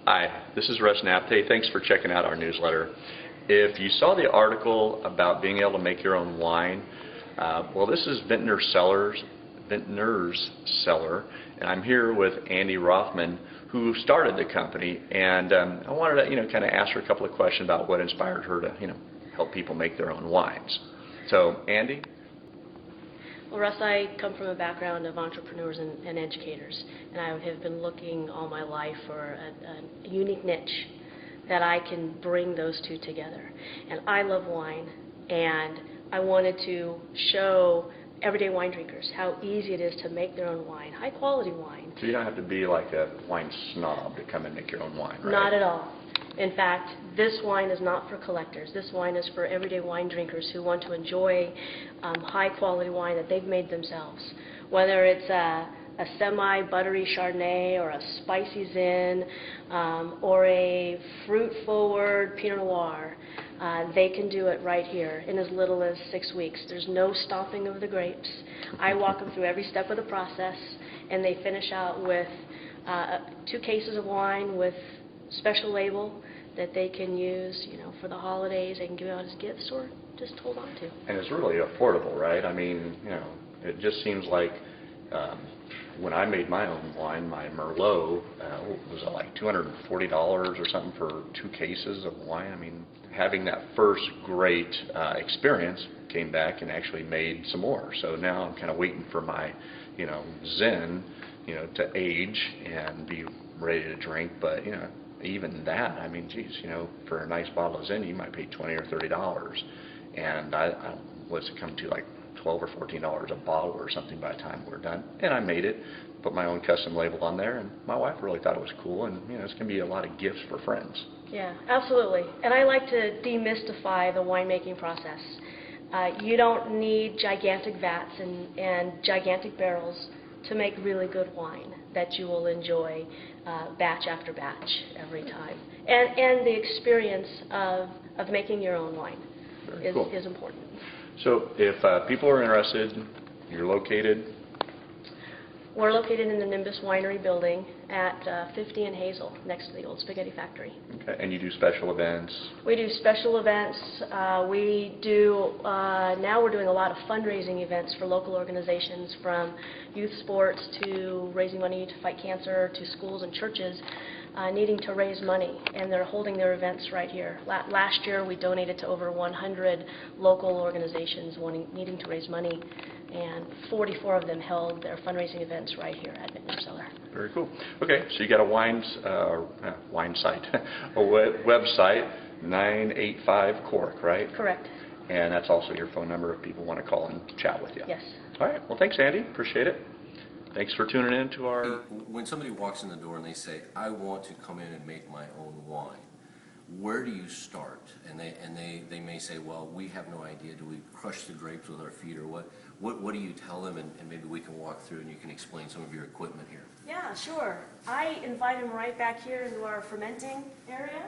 Hi, this is Russ Knapp. Hey, thanks for checking out our newsletter. If you saw the article about being able to make your own wine, well, this is Vintners Cellar, and I'm here with Andy Rothman, who started the company, and I wanted to, kind of ask her a couple of questions about what inspired her to, help people make their own wines. So, Andy? Well, Russ, I come from a background of entrepreneurs and educators, and I have been looking all my life for a unique niche that I can bring those two together. And I love wine, and I wanted to show everyday wine drinkers how easy it is to make their own wine, high quality wine. So you don't have to be like a wine snob to come and make your own wine, right? Not at all. In fact, this wine is not for collectors. This wine is for everyday wine drinkers who want to enjoy high-quality wine that they've made themselves. Whether it's a semi-buttery Chardonnay or a spicy Zin or a fruit-forward Pinot Noir, they can do it right here in as little as 6 weeks. There's no stomping of the grapes. I walk them through every step of the process, and they finish out with 2 cases of wine with special label that they can use, for the holidays. They can give out as gifts or just hold on to. And it's really affordable, right? I mean, it just seems like when I made my own wine, my Merlot, was it like $240 or something for 2 cases of wine? I mean, having that first great experience, came back and actually made some more. So now I'm kind of waiting for my, Zin, to age and be ready to drink. But, even that, I mean, geez, for a nice bottle of Zin, you might pay $20 or $30. And what's it come to, like $12 or $14 a bottle or something by the time we're done. And I made it, put my own custom label on there, and my wife really thought it was cool. And, it's going to be a lot of gifts for friends. Yeah, absolutely. And I like to demystify the winemaking process. You don't need gigantic vats and gigantic barrels to make really good wine that you will enjoy batch after batch every time. And the experience of making your own wine is important. So if people are interested, you're located? We're located in the Nimbus Winery building at 50 and Hazel, next to the old spaghetti factory. Okay, and you do special events? We do special events. We do, now we're doing a lot of fundraising events for local organizations, from youth sports to raising money to fight cancer to schools and churches needing to raise money, and they're holding their events right here. Last year we donated to over 100 local organizations needing to raise money, and 44 of them held their fundraising events right here at Vintners Cellar. Very cool. Okay, so you got a wine site, a website, 985 Cork, right? Correct. And that's also your phone number if people want to call and chat with you. Yes. All right. Well, thanks, Andy. Appreciate it. Thanks for tuning in to our... When somebody walks in the door and they say, I want to come in and make my own wine, where do you start? And they may say, well, we have no idea. Do we crush the grapes with our feet, or what? What do you tell them? And maybe we can walk through and you can explain some of your equipment here. Yeah, sure. I invite them right back here into our fermenting area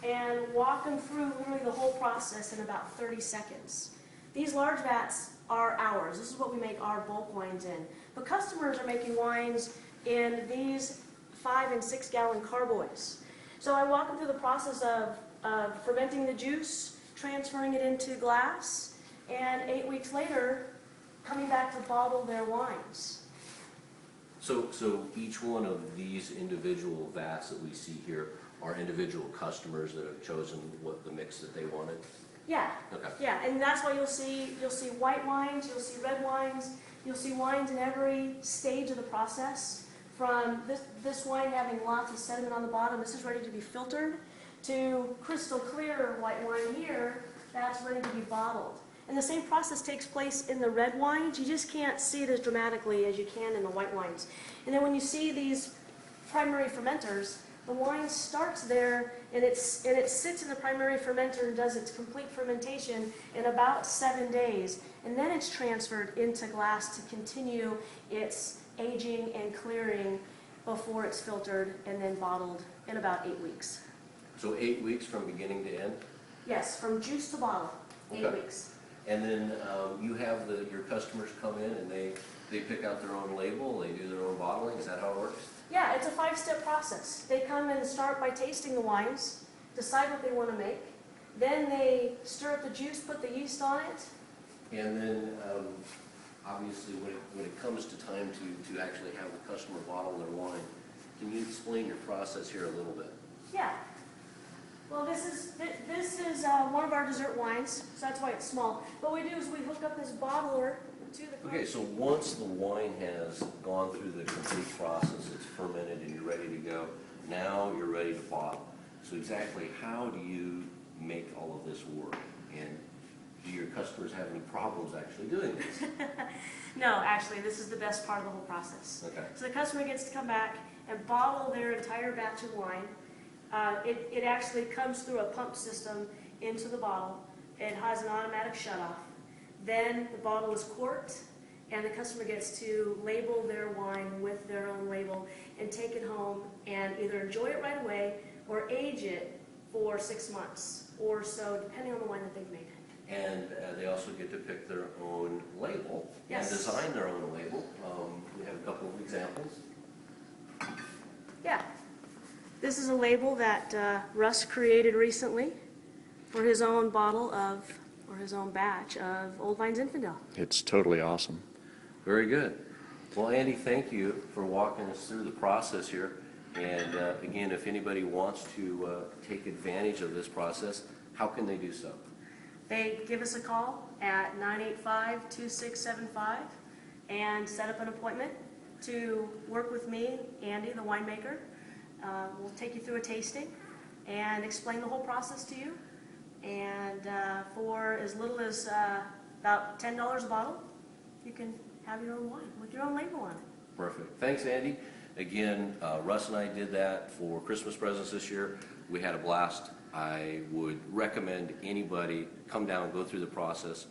and walk them through literally the whole process in about 30 seconds. These large vats are ours. This is what we make our bulk wines in. But customers are making wines in these 5- and 6-gallon carboys. So I walk them through the process of fermenting the juice, transferring it into glass, and 8 weeks later, coming back to bottle their wines. So each one of these individual vats that we see here are individual customers that have chosen what the mix that they wanted? Yeah. Okay. Yeah, and that's why you'll see white wines, you'll see red wines, you'll see wines in every stage of the process. From this wine having lots of sediment on the bottom, this is ready to be filtered, to crystal clear white wine here, that's ready to be bottled. And the same process takes place in the red wines. You just can't see it as dramatically as you can in the white wines. And then when you see these primary fermenters, the wine starts there and it sits in the primary fermenter and does its complete fermentation in about 7 days. And then it's transferred into glass to continue its aging and clearing before it's filtered and then bottled in about 8 weeks. So 8 weeks from beginning to end? Yes, from juice to bottle, 8 weeks. And then you have your customers come in and they pick out their own label, they do their own bottling, is that how it works? Yeah, it's a 5-step process. They come and start by tasting the wines, decide what they want to make. Then they stir up the juice, put the yeast on it. And then, obviously, when it comes to time to actually have the customer bottle their wine, can you explain your process here a little bit? Yeah. Well, this is one of our dessert wines, so that's why it's small. What we do is we hook up this bottler to the Okay, so once the wine has gone through the complete process, it's fermented and you're ready to go, now you're ready to bottle. So exactly how do you make all of this work? And do your customers have any problems actually doing this? No, actually, this is the best part of the whole process. Okay. So the customer gets to come back and bottle their entire batch of wine. It actually comes through a pump system into the bottle. It has an automatic shutoff. Then the bottle is corked, and the customer gets to label their wine with their own label and take it home and either enjoy it right away or age it for 6 months or so, depending on the wine that they've made. And they also get to pick their own label and Yes. design their own label. We have a couple of examples. Yeah. This is a label that Russ created recently for his own bottle of, or his own batch of Old Vine Zinfandel. It's totally awesome. Very good. Well, Andy, thank you for walking us through the process here. And again, if anybody wants to take advantage of this process, how can they do so? They give us a call at 985-2675 and set up an appointment to work with me, Andy, the winemaker. We'll take you through a tasting and explain the whole process to you. And for as little as about $10 a bottle, you can have your own wine with your own label on it. Perfect. Thanks, Andy. Again, Russ and I did that for Christmas presents this year. We had a blast. I would recommend anybody come down, go through the process,